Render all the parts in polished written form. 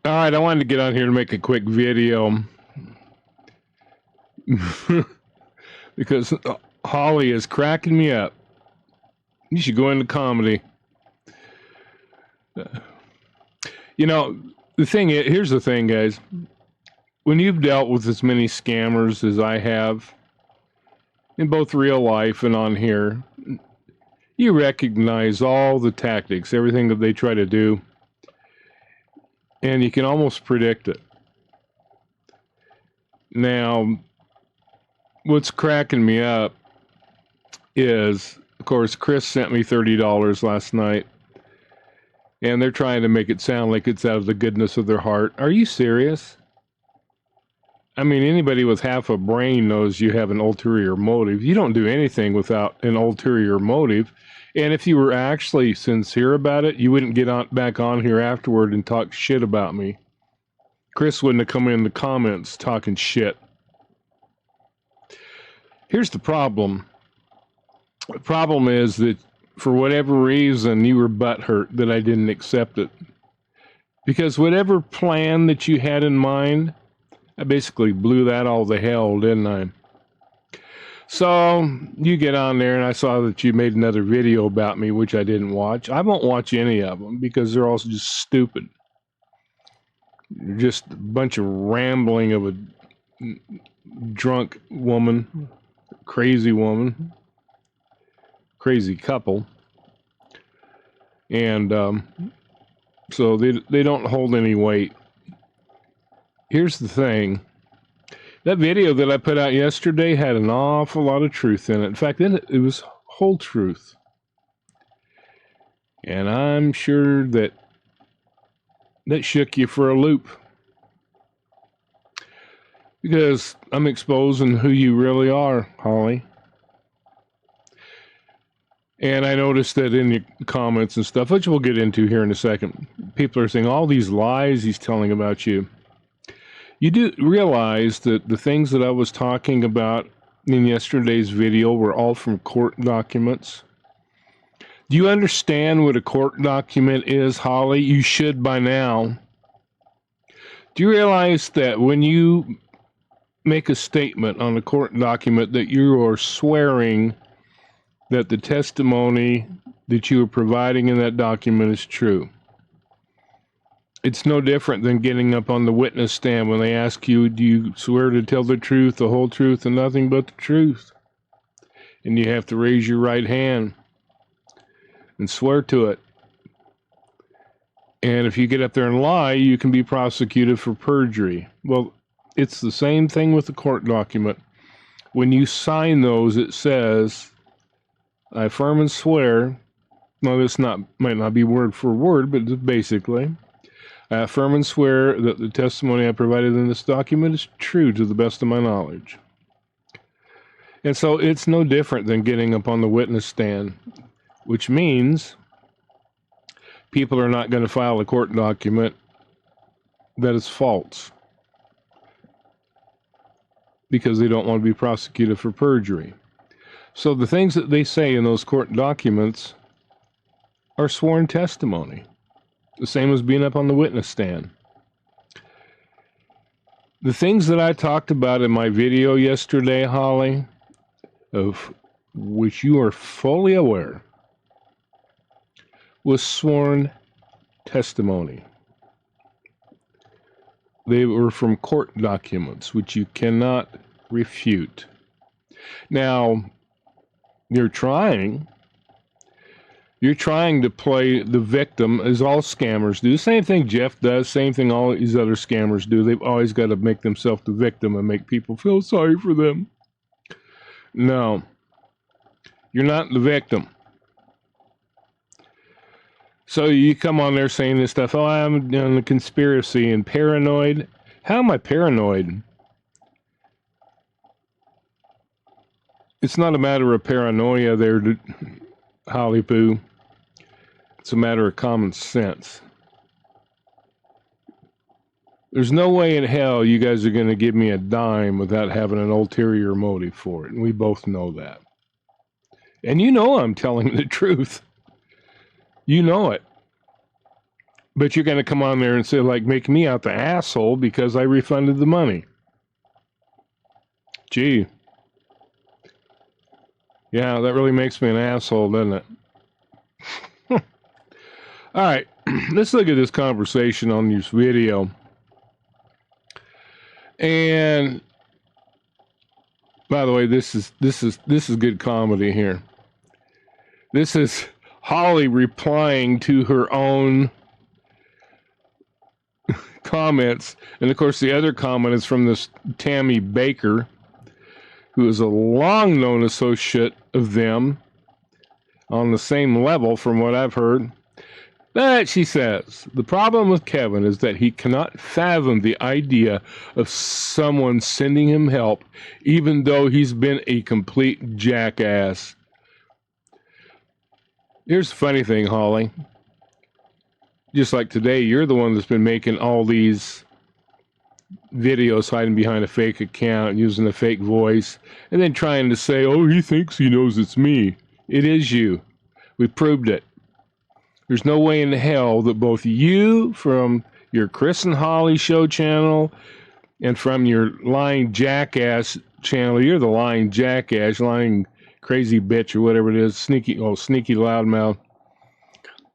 All right, I wanted to get on here to make a quick video because Hollie is cracking me up. You should go into comedy. You know, here's the thing, guys. When you've dealt with as many scammers as I have, in both real life and on here, you recognize all the tactics, everything that they try to do, and you can almost predict it. Now, what's cracking me up is, of course, Chris sent me $30 last night, and they're trying to make it sound like it's out of the goodness of their heart. Are you serious? I mean, anybody with half a brain knows you have an ulterior motive. You don't do anything without an ulterior motive. And if you were actually sincere about it, you wouldn't get back on here afterward and talk shit about me. Chris wouldn't have come in the comments talking shit. Here's the problem. The problem is that for whatever reason, you were butthurt that I didn't accept it. Because whatever plan that you had in mind, I basically blew that all to hell, didn't I? So you get on there and I saw that you made another video about me, which I didn't watch. I won't watch any of them because they're all just stupid. You're just a bunch of rambling of a drunk woman, crazy woman, crazy couple. And so they don't hold any weight. Here's the thing. That video that I put out yesterday had an awful lot of truth in it. In fact, it was whole truth. And I'm sure that shook you for a loop. Because I'm exposing who you really are, Hollie. And I noticed that in your comments and stuff, which we'll get into here in a second, people are saying all these lies he's telling about you. You do realize that the things that I was talking about in yesterday's video were all from court documents? Do you understand what a court document is, Hollie? You should by now. Do you realize that when you make a statement on a court document that you are swearing that the testimony that you are providing in that document is true? It's no different than getting up on the witness stand when they ask you, do you swear to tell the truth, the whole truth, and nothing but the truth? And you have to raise your right hand and swear to it. And if you get up there and lie, you can be prosecuted for perjury. Well, it's the same thing with the court document. When you sign those, it says, I affirm and swear, now this might not be word for word, but basically, I affirm and swear that the testimony I provided in this document is true to the best of my knowledge. And so it's no different than getting up on the witness stand, which means people are not going to file a court document that is false because they don't want to be prosecuted for perjury. So the things that they say in those court documents are sworn testimony. The same as being up on the witness stand. The things that I talked about in my video yesterday, Hollie, of which you are fully aware, was sworn testimony. They were from court documents, which you cannot refute. Now, you're trying to play the victim, as all scammers do. Same thing Jeff does, same thing all these other scammers do. They've always got to make themselves the victim and make people feel sorry for them. No, you're not the victim. So you come on there saying this stuff, oh, I'm in a conspiracy and paranoid. How am I paranoid? It's not a matter of paranoia there, Hollie Poo. It's a matter of common sense. There's no way in hell you guys are going to give me a dime without having an ulterior motive for it. And we both know that. And you know I'm telling the truth. You know it. But you're going to come on there and say, like, make me out the asshole because I refunded the money. Gee. Yeah, that really makes me an asshole, doesn't it? All right, let's look at this conversation on this video. And by the way, this is good comedy here. This is Hollie replying to her own comments, and of course the other comment is from this Tammy Baker, who is a long known associate of them on the same level from what I've heard. But she says, the problem with Kevin is that he cannot fathom the idea of someone sending him help, even though he's been a complete jackass. Here's the funny thing, Hollie. Just like today, you're the one that's been making all these videos hiding behind a fake account, using a fake voice, and then trying to say, oh, he thinks he knows it's me. It is you. We proved it. There's no way in hell that both you from your Chris and Hollie show channel and from your lying jackass channel, you're the lying jackass, lying crazy bitch or whatever it is, sneaky loudmouth,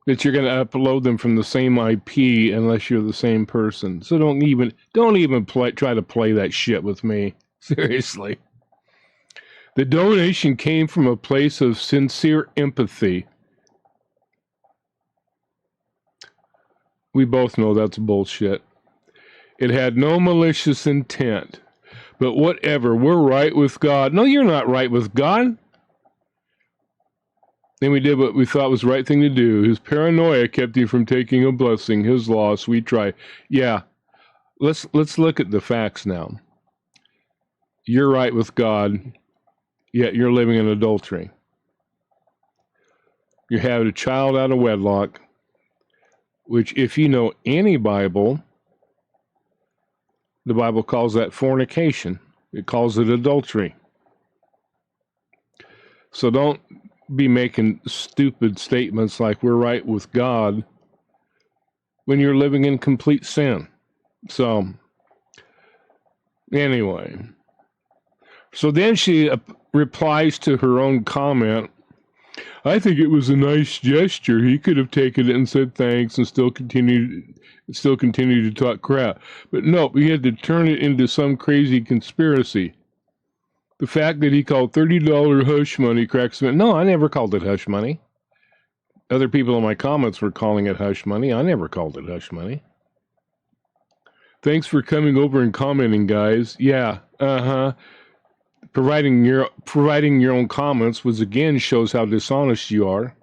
that you're going to upload them from the same IP unless you're the same person. So don't even try to play that shit with me. Seriously. The donation came from a place of sincere empathy. We both know that's bullshit. It had no malicious intent. But whatever, we're right with God. No, you're not right with God. And we did what we thought was the right thing to do. His paranoia kept him from taking a blessing. His loss, we try. Yeah, let's look at the facts now. You're right with God, yet you're living in adultery. You have a child out of wedlock, which if you know any Bible, the Bible calls that fornication. It calls it adultery. So don't be making stupid statements like we're right with God when you're living in complete sin. So, anyway. So then she replies to her own comment, I think it was a nice gesture. He could have taken it and said thanks and still continued to talk crap. But no, he had to turn it into some crazy conspiracy. The fact that he called $30 hush money cracks me. No, I never called it hush money. Other people in my comments were calling it hush money. I never called it hush money. Thanks for coming over and commenting, guys. Yeah, Providing your own comments was again shows how dishonest you are.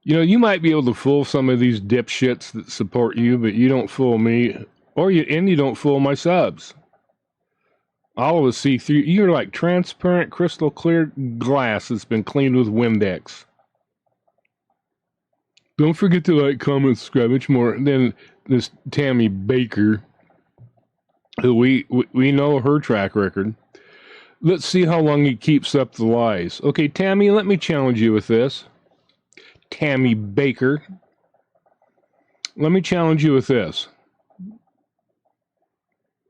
You know, you might be able to fool some of these dipshits that support you, but you don't fool me, and you don't fool my subs. All of us see through. You're like transparent, crystal clear glass that's been cleaned with Windex. Don't forget to like, comment, subscribe. Much more than this Tammy Baker, who we know her track record. Let's see how long he keeps up the lies. Okay, Tammy, let me challenge you with this. Tammy Baker. Let me challenge you with this.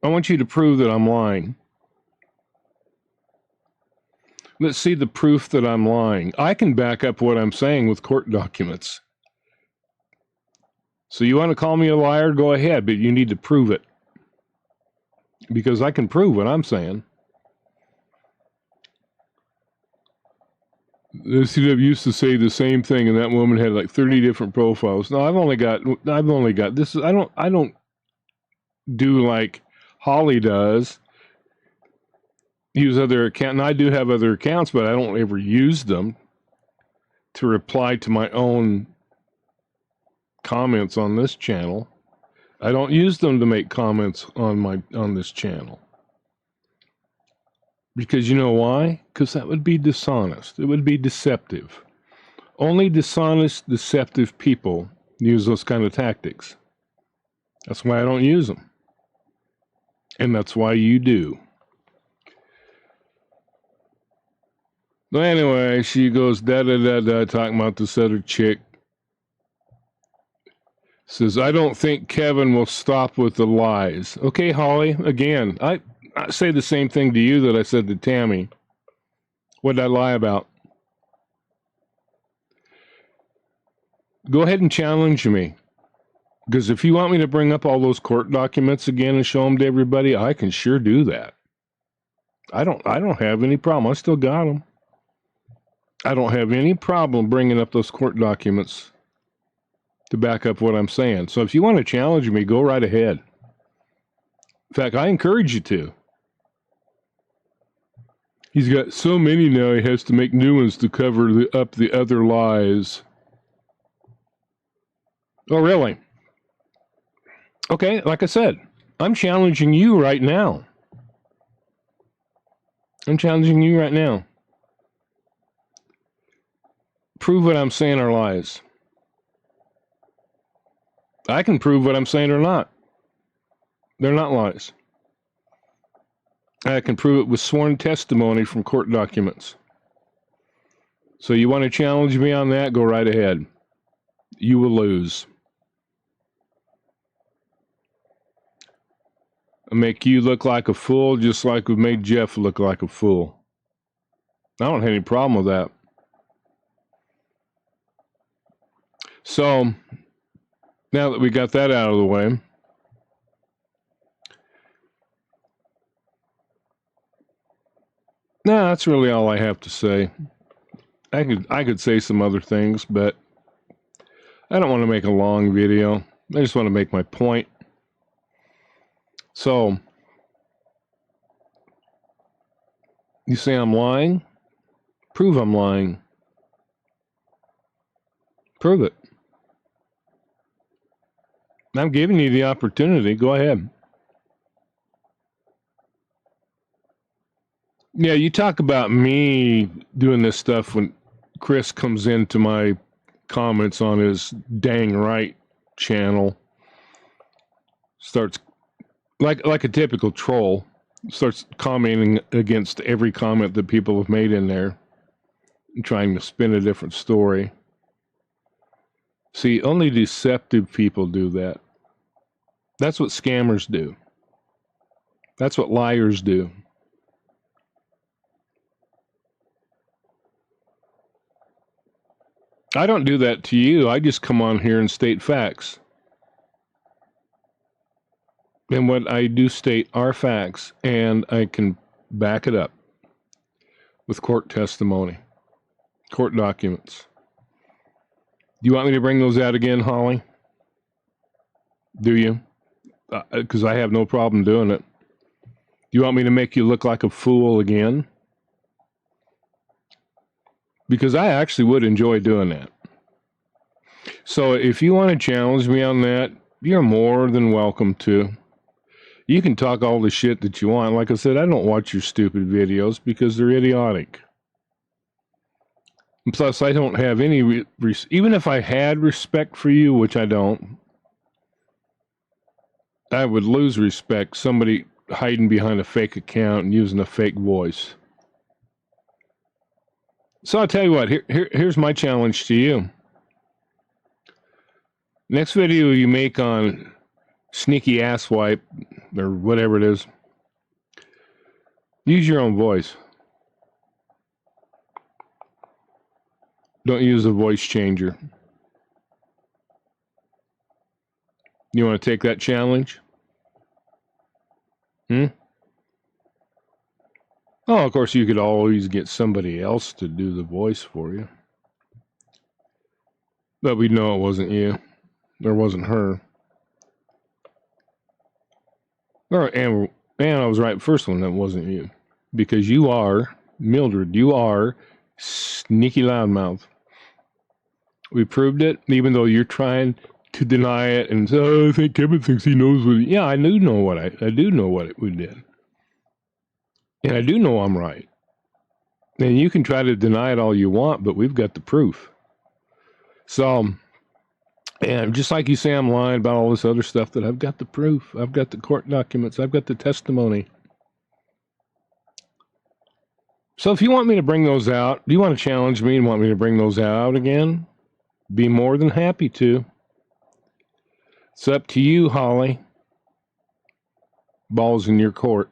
I want you to prove that I'm lying. Let's see the proof that I'm lying. I can back up what I'm saying with court documents. So you want to call me a liar? Go ahead, but you need to prove it. Because I can prove what I'm saying. The CW used to say the same thing, and that woman had like 30 different profiles. No, I've only got this. I don't do like Hollie does. Use other accounts, and I do have other accounts, but I don't ever use them to reply to my own comments on this channel. I don't use them to make comments on this channel. Because you know why? Because that would be dishonest. It would be deceptive. Only dishonest, deceptive people use those kind of tactics. That's why I don't use them. And that's why you do. But anyway, she goes da-da-da-da talking about this other chick. Says, I don't think Kevin will stop with the lies. Okay, Holly, again, I say the same thing to you that I said to Tammy. What did I lie about? Go ahead and challenge me. Because if you want me to bring up all those court documents again and show them to everybody, I can sure do that. I don't have any problem. I still got them. I don't have any problem bringing up those court documents to back up what I'm saying. So if you want to challenge me, go right ahead. In fact, I encourage you to. He's got so many now, he has to make new ones to cover up the other lies. Oh, really? Okay, like I said, I'm challenging you right now. I'm challenging you right now. Prove what I'm saying are lies. I can prove what I'm saying are not. They're not lies. I can prove it with sworn testimony from court documents. So you want to challenge me on that? Go right ahead. You will lose. I'll make you look like a fool just like we made Jeff look like a fool. I don't have any problem with that. So, now that we got that out of the way, that's really all I have to say. I could say some other things, but I don't want to make a long video. I just want to make my point. So, you say I'm lying? Prove I'm lying. Prove it. I'm giving you the opportunity. Go ahead. Yeah, you talk about me doing this stuff when Chris comes into my comments on his Dang Right channel. Starts like a typical troll. Starts commenting against every comment that people have made in there, trying to spin a different story. See, only deceptive people do that. That's what scammers do. That's what liars do. I don't do that to you. I just come on here and state facts. And what I do state are facts, and I can back it up with court testimony, court documents. Do you want me to bring those out again, Holly? Do you? Because I have no problem doing it. Do you want me to make you look like a fool again? Because I actually would enjoy doing that. So if you want to challenge me on that, you're more than welcome to. You can talk all the shit that you want. Like I said, I don't watch your stupid videos because they're idiotic. And plus, I don't have any... even if I had respect for you, which I don't, I would lose respect. Somebody hiding behind a fake account and using a fake voice. So I'll tell you what, here's my challenge to you. Next video you make on sneaky asswipe, or whatever it is, use your own voice. Don't use a voice changer. You want to take that challenge? Oh, of course, you could always get somebody else to do the voice for you. But we'd know it wasn't you. Or wasn't her. And I was right first one, that wasn't you. Because you are, Mildred, you are sneaky loudmouth. We proved it, even though you're trying to deny it and say, oh, I think Kevin thinks he knows what yeah, I do know what I do know what we did. And I do know I'm right. And you can try to deny it all you want, but we've got the proof. So, and just like you say I'm lying about all this other stuff, that I've got the proof. I've got the court documents. I've got the testimony. So if you want me to bring those out, do you want to challenge me and want me to bring those out again? Be more than happy to. It's up to you, Holly. Ball's in your court.